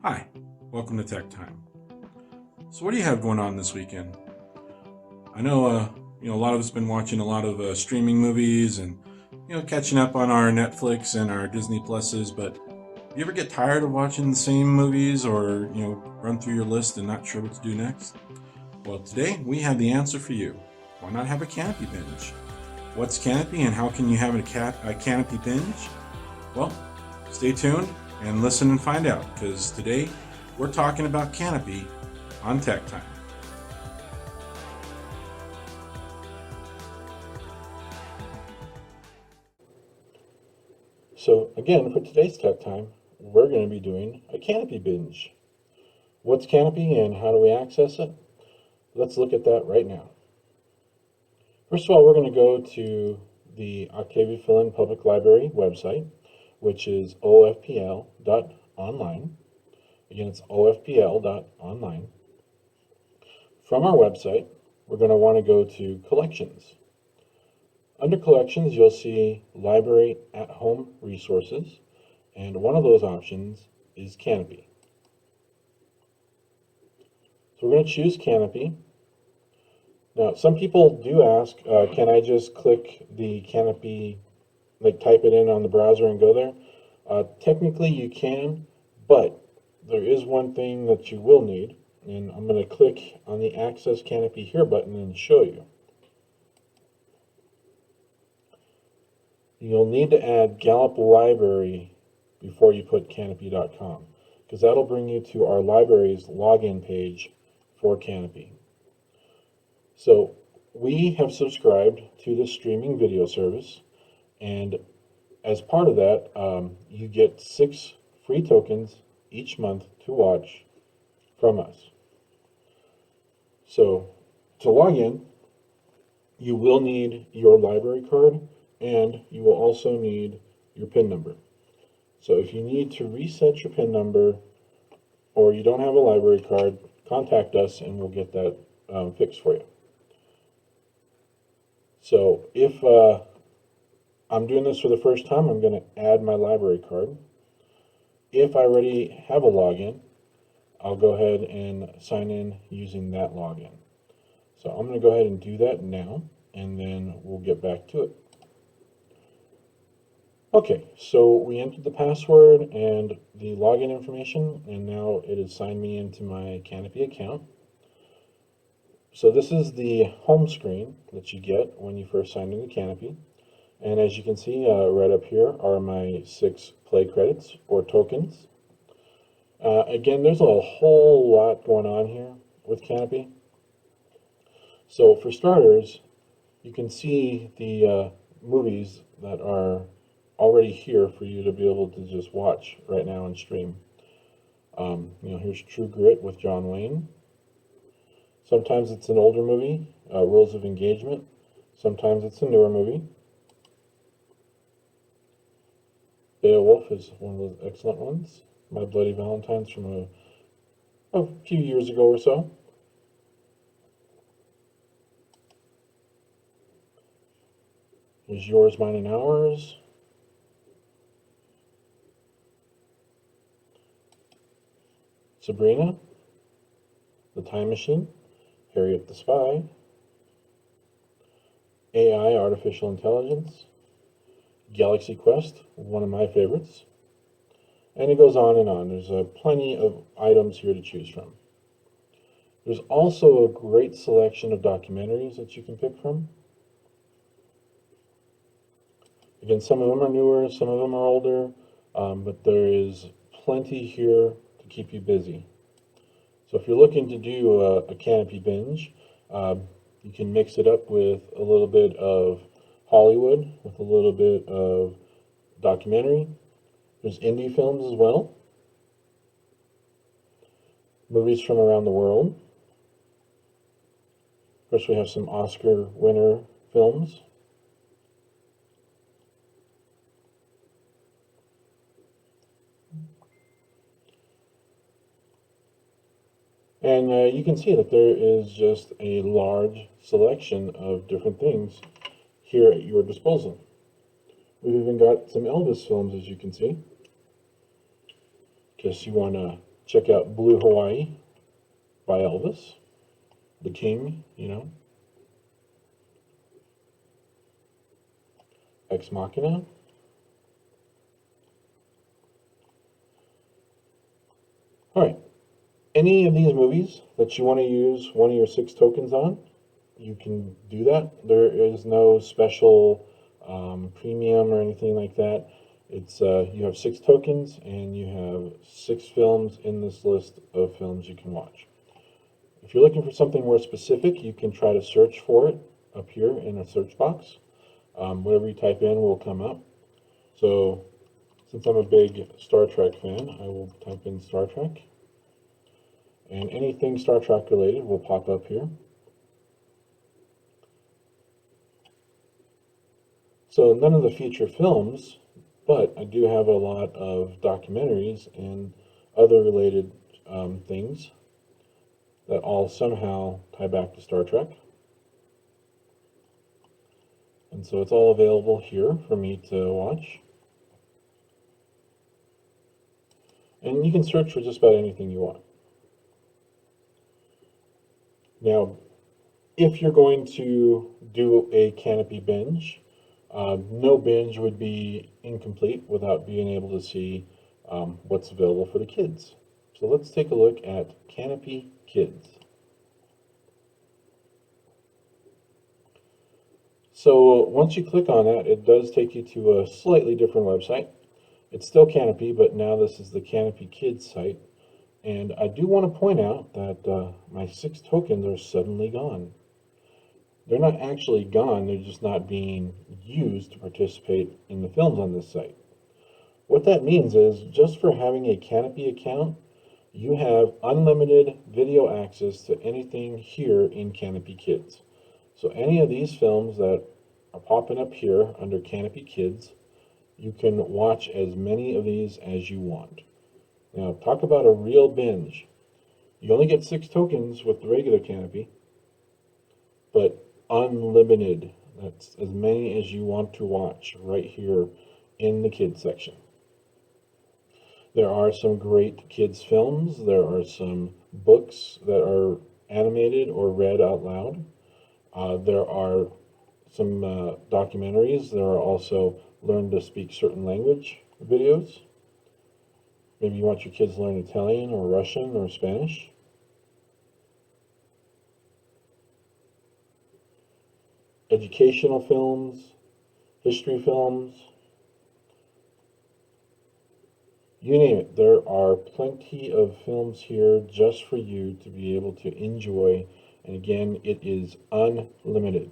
Hi, welcome to Tech Time. So, what do you have going on this weekend? I know, a lot of us been watching a lot of streaming movies and catching up on our Netflix and our Disney Pluses. But do you ever get tired of watching the same movies, or run through your list and not sure what to do next? Well, today we have the answer for you. Why not have a Kanopy binge? What's Kanopy and how can you have a Kanopy binge? Well, stay tuned and listen and find out, because today we're talking about Kanopy on Tech Time. So again, for today's Tech Time, we're going to be doing a Kanopy binge. What's Kanopy and how do we access it? Let's look at that right now. First of all, we're going to go to the Octavia Fill-In Public Library website, which is ofpl.online. Again, it's ofpl.online. From our website, we're going to want to go to Collections. Under Collections, you'll see Library at Home Resources, and one of those options is Kanopy. So we're going to choose Kanopy. Now, some people do ask, can I just click the Kanopy, like type it in on the browser and go there? Technically you can, but there is one thing that you will need, and I'm going to click on the Access Kanopy Here button and show you. You'll need to add Gallup Library before you put Kanopy.com, because that'll bring you to our library's login page for Kanopy. So we have subscribed to the streaming video service, and as part of that, you get 6 free tokens each month to watch from us. So to log in, you will need your library card, and you will also need your PIN number. So if you need to reset your PIN number or you don't have a library card, contact us and we'll get that fixed for you. So if I'm doing this for the first time, I'm going to add my library card. If I already have a login, I'll go ahead and sign in using that login. So I'm going to go ahead and do that now, and then we'll get back to it. Okay, so we entered the password and the login information, and now it has signed me into my Kanopy account. So this is the home screen that you get when you first sign into Kanopy. And as you can see, right up here are my 6 play credits or tokens. Again, there's a whole lot going on here with Kanopy. So for starters, you can see the movies that are already here for you to be able to just watch right now and stream. Here's True Grit with John Wayne. Sometimes it's an older movie, Rules of Engagement. Sometimes it's a newer movie. Beowulf is one of those excellent ones. My Bloody Valentine's from a few years ago or so. Here's Yours, Mine, and Ours. Sabrina, The Time Machine, Harriet the Spy, AI, Artificial Intelligence, Galaxy Quest, one of my favorites, and it goes on and on. There's plenty of items here to choose from. There's also a great selection of documentaries that you can pick from. Again, some of them are newer, some of them are older, but there is plenty here to keep you busy. So if you're looking to do a Kanopy binge, you can mix it up with a little bit of Hollywood, with a little bit of documentary. There's indie films as well, movies from around the world. Of course, we have some Oscar winner films. And you can see that there is just a large selection of different things here at your disposal. We've even got some Elvis films, as you can see. In case you want to Check out Blue Hawaii by Elvis, the King, Ex Machina. All right. Any of these movies that you want to use one of your 6 tokens on, you can do that. There is no special premium or anything like that. It's you have 6 tokens and you have 6 films in this list of films you can watch. If you're looking for something more specific, you can try to search for it up here in a search box. Whatever you type in will come up. So since I'm a big Star Trek fan, I will type in Star Trek. And anything Star Trek related will pop up here. So none of the feature films, but I do have a lot of documentaries and other related things that all somehow tie back to Star Trek. And so it's all available here for me to watch. And you can search for just about anything you want. Now, if you're going to do a Kanopy binge, no binge would be incomplete without being able to see what's available for the kids. So let's take a look at Kanopy Kids. So once you click on that, it does take you to a slightly different website. It's still Kanopy, but now this is the Kanopy Kids site. And I do want to point out that my 6 tokens are suddenly gone. They're not actually gone, they're just not being used to participate in the films on this site. What that means is, just for having a Kanopy account, you have unlimited video access to anything here in Kanopy Kids. So any of these films that are popping up here under Kanopy Kids, you can watch as many of these as you want. Now, talk about a real binge. You only get 6 tokens with the regular Kanopy, but unlimited. That's as many as you want to watch right here in the kids section. There are some great kids films. There are some books that are animated or read out loud. There are some documentaries. There are also learn to speak certain language videos. Maybe you want your kids to learn Italian or Russian or Spanish. Educational films, history films, you name it. There are plenty of films here just for you to be able to enjoy. And again, it is unlimited.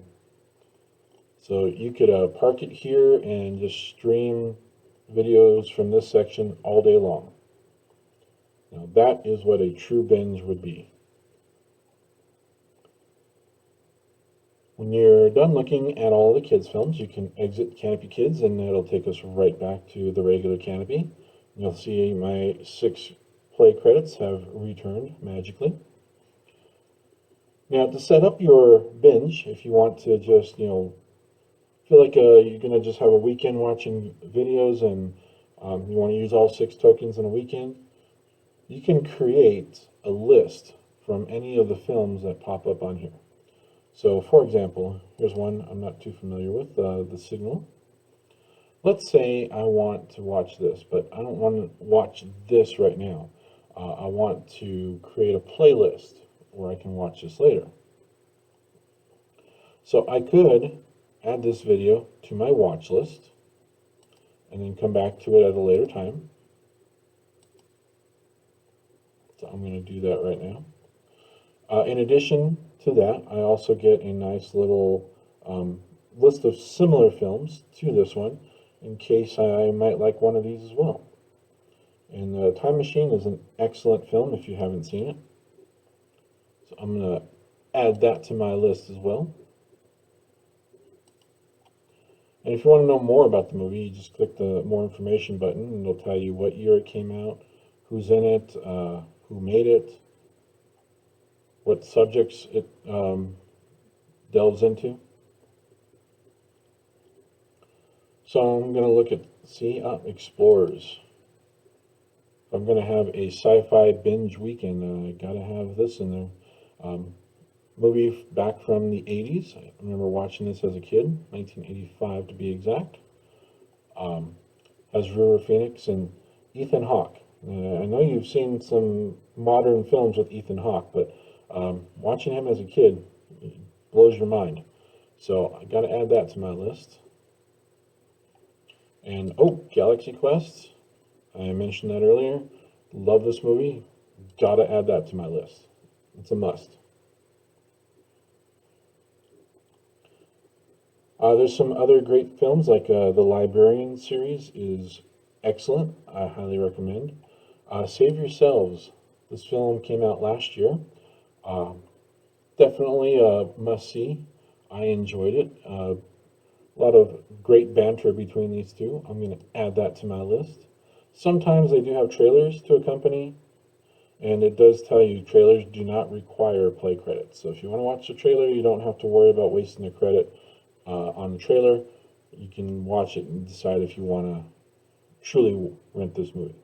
So you could park it here and just stream videos from this section all day long. Now that is what a true binge would be. When you're done looking at all the kids films, you can exit Kanopy Kids and it'll take us right back to the regular Kanopy. You'll see my 6 play credits have returned magically. Now to set up your binge, if you want to just, feel like you're going to just have a weekend watching videos and you want to use all 6 tokens in a weekend, you can create a list from any of the films that pop up on here. So for example, here's one I'm not too familiar with, The Signal. Let's say I want to watch this, but I don't want to watch this right now. I want to create a playlist where I can watch this later. So I could add this video to my watch list and then come back to it at a later time. So I'm going to do that right now. In addition to that, I also get a nice little list of similar films to this one in case I might like one of these as well. And Time Machine is an excellent film if you haven't seen it. So I'm going to add that to my list as well. And if you want to know more about the movie, you just click the More Information button and it'll tell you what year it came out, who's in it, who made it, what subjects it delves into. So I'm going to look at, Explorers. I'm going to have a sci-fi binge weekend, I got to have this in there. Movie back from the 80s. I remember watching this as a kid, 1985 to be exact. Has River Phoenix and Ethan Hawke. I know you've seen some modern films with Ethan Hawke, but watching him as a kid blows your mind. So I got to add that to my list. And oh, Galaxy Quest. I mentioned that earlier. Love this movie. Got to add that to my list. It's a must. There's some other great films like the Librarian series is excellent. I highly recommend. Save Yourselves. This film came out last year. Uh, Definitely a must see. I enjoyed it. A lot of great banter between these two. I'm going to add that to my list. Sometimes they do have trailers to accompany, and it does tell you trailers do not require play credits. So if you want to watch the trailer, you don't have to worry about wasting a credit on the trailer. You can watch it and decide if you want to truly rent this movie.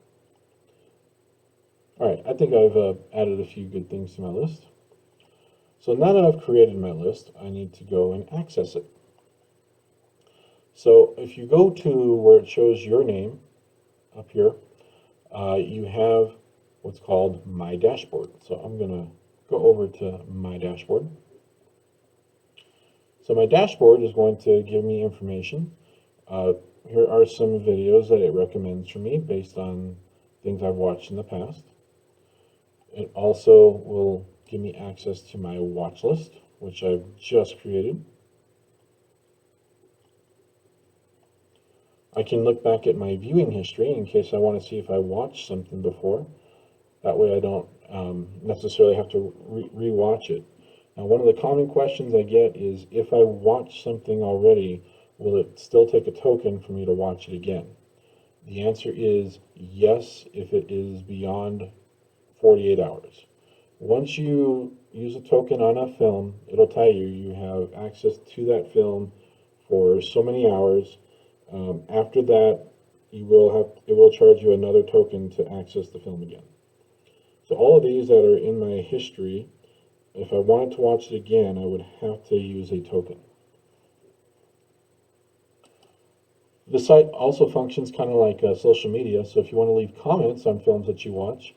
All right, I think I've added a few good things to my list. So now that I've created my list, I need to go and access it. So if you go to where it shows your name up here, you have what's called My Dashboard. So I'm going to go over to My Dashboard. So my dashboard is going to give me information. Here are some videos that it recommends for me based on things I've watched in the past. It also will give me access to my watch list, which I've just created. I can look back at my viewing history in case I want to see if I watched something before. That way I don't necessarily have to re-watch it. Now, one of the common questions I get is, if I watch something already, will it still take a token for me to watch it again? The answer is yes, if it is beyond 48 hours. Once you use a token on a film, it'll tell you you have access to that film for so many hours. After that, it will charge you another token to access the film again. So all of these that are in my history, if I wanted to watch it again, I would have to use a token. The site also functions kind of like social media, so if you want to leave comments on films that you watch,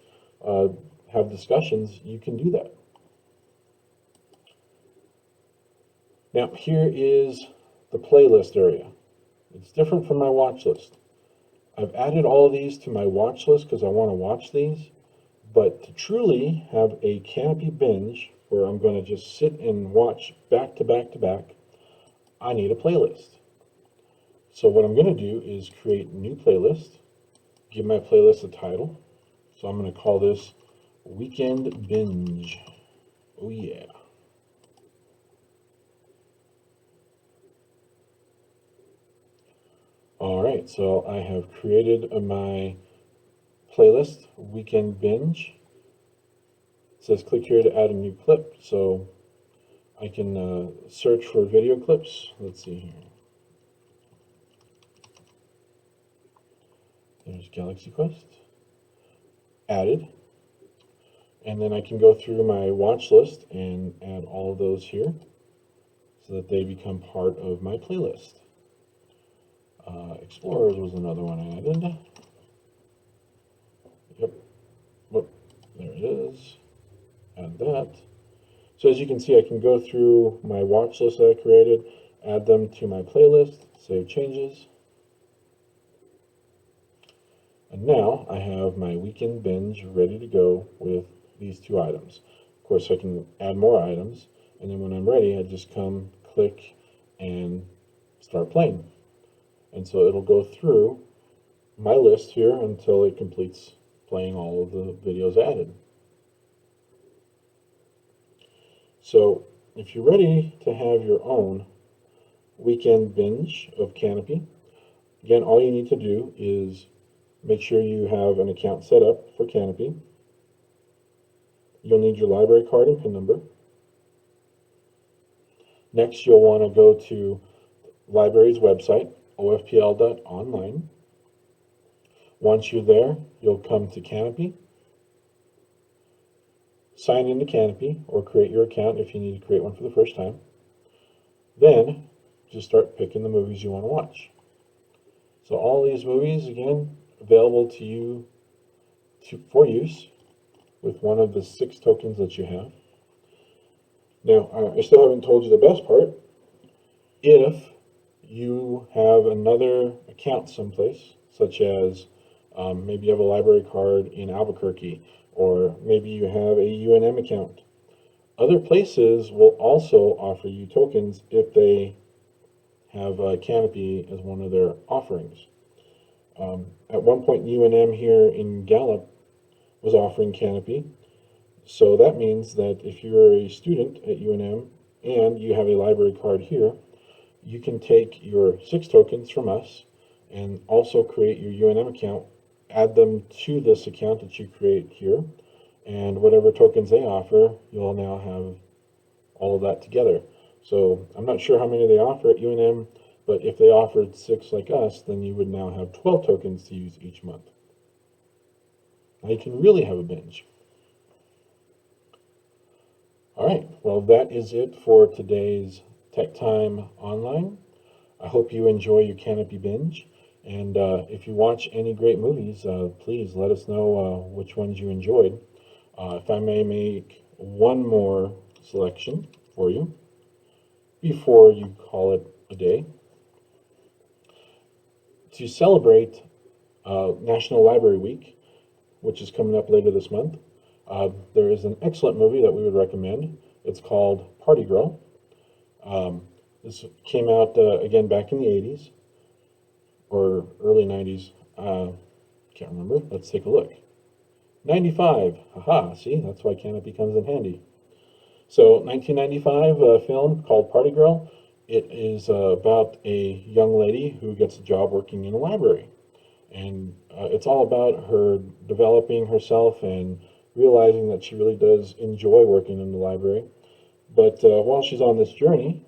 have discussions, you can do that. Now, here is the playlist area. It's different from my watch list. I've added all of these to my watch list because I want to watch these, but to truly have a Kanopy binge where I'm going to just sit and watch back to back to back, I need a playlist. So what I'm going to do is create a new playlist, give my playlist a title. So I'm going to call this Weekend Binge. Oh yeah. All right, so I have created my playlist, Weekend Binge. It says click here to add a new clip, so I can search for video clips. Let's see here. There's Galaxy Quest. Added. And then I can go through my watch list and add all of those here so that they become part of my playlist. Explorers was another one I added. Yep. Whoop. There it is. Add that. So as you can see, I can go through my watch list that I created, add them to my playlist, save changes. And now I have my weekend binge ready to go with these two items. Of course, I can add more items, and then when I'm ready, I just come, click, and start playing. And so it'll go through my list here until it completes playing all of the videos added. So if you're ready to have your own weekend binge of Kanopy, again, all you need to do is make sure you have an account set up for Kanopy. You'll need your library card and PIN number. Next, you'll want to go to library's website, ofpl.online. Once you're there, you'll come to Kanopy, sign into Kanopy, or create your account if you need to create one for the first time. Then, just start picking the movies you want to watch. So all these movies, again, available to you for use with one of the 6 tokens that you have. Now, I still haven't told you the best part. If you have another account someplace, such as maybe you have a library card in Albuquerque, or maybe you have a UNM account, other places will also offer you tokens if they have Kanopy as one of their offerings. At one point, UNM here in Gallup was offering Kanopy. So that means that if you're a student at UNM and you have a library card here, you can take your 6 tokens from us and also create your UNM account, add them to this account that you create here, and whatever tokens they offer, you'll now have all of that together. So I'm not sure how many they offer at UNM, but if they offered 6 like us, then you would now have 12 tokens to use each month. Now you can really have a binge. All right, well, that is it for today's Tech Time Online. I hope you enjoy your Kanopy binge. And if you watch any great movies, please let us know which ones you enjoyed. If I may make one more selection for you before you call it a day. To celebrate National Library Week, which is coming up later this month, there is an excellent movie that we would recommend. It's called Party Girl. This came out, again, back in the 80s or early 90s. Can't remember. Let's take a look. 95. Haha, see, that's why Kanopy comes in handy. So, 1995 film called Party Girl. It is about a young lady who gets a job working in a library. And it's all about her developing herself and realizing that she really does enjoy working in the library. But while she's on this journey,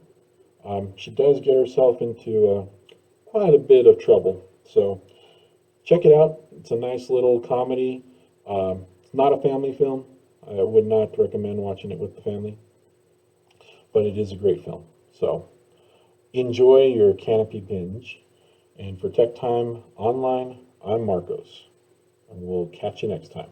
she does get herself into quite a bit of trouble. So check it out. It's a nice little comedy. It's not a family film. I would not recommend watching it with the family, but it is a great film. So enjoy your Kanopy binge. And for Tech Time Online, I'm Marcos, and we'll catch you next time.